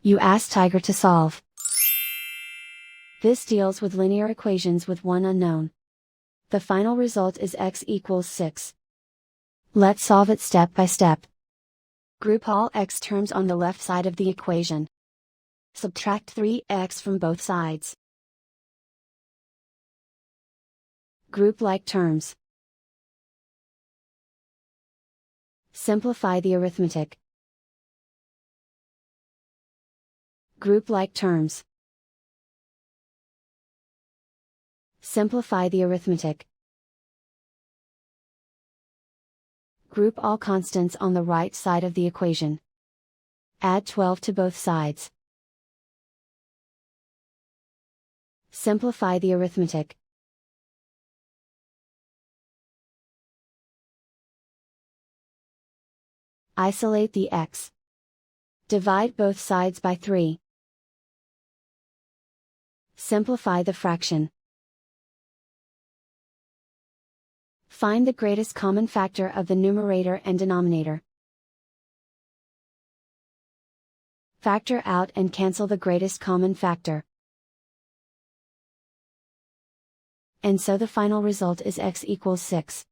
You ask Tiger to solve. This deals with linear equations with one unknown. The final result is x equals 6. Let's solve it step by step. Group all x terms on the left side of the equation. Subtract 3x from both sides. Group like terms. Simplify the arithmetic. Group like terms. Simplify the arithmetic. Group all constants on the right side of the equation. Add 12 to both sides. Simplify the arithmetic. Isolate the x. Divide both sides by 3. Simplify the fraction. Find the greatest common factor of the numerator and denominator. Factor out and cancel the greatest common factor. And so the final result is x equals 6.